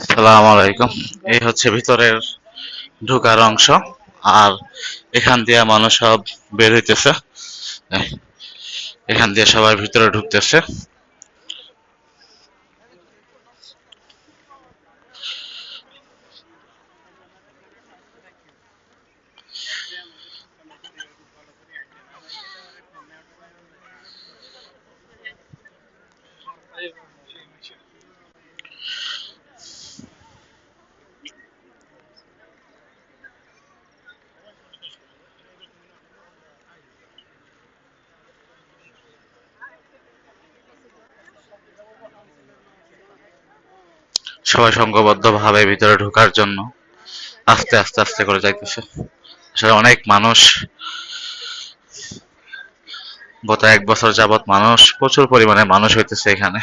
সালাম আলাইকুম। এই হচ্ছে ভিতরের ঢোকার অংশ। আর এখান দিয়ে মানুষ সব বের হইতেছে। এই, এখান দিয়ে সবাই ভিতরে ঢুকতেছে। সবাই সংঘবদ্ধ ভাবে ভিতরে ঢোকার জন্য আস্তে আস্তে আস্তে করে যাইতেছে। আসলে অনেক মানুষ, গত 1 বছর যাবৎ মানুষ, প্রচুর পরিমাণে মানুষ হইতেছে এখানে।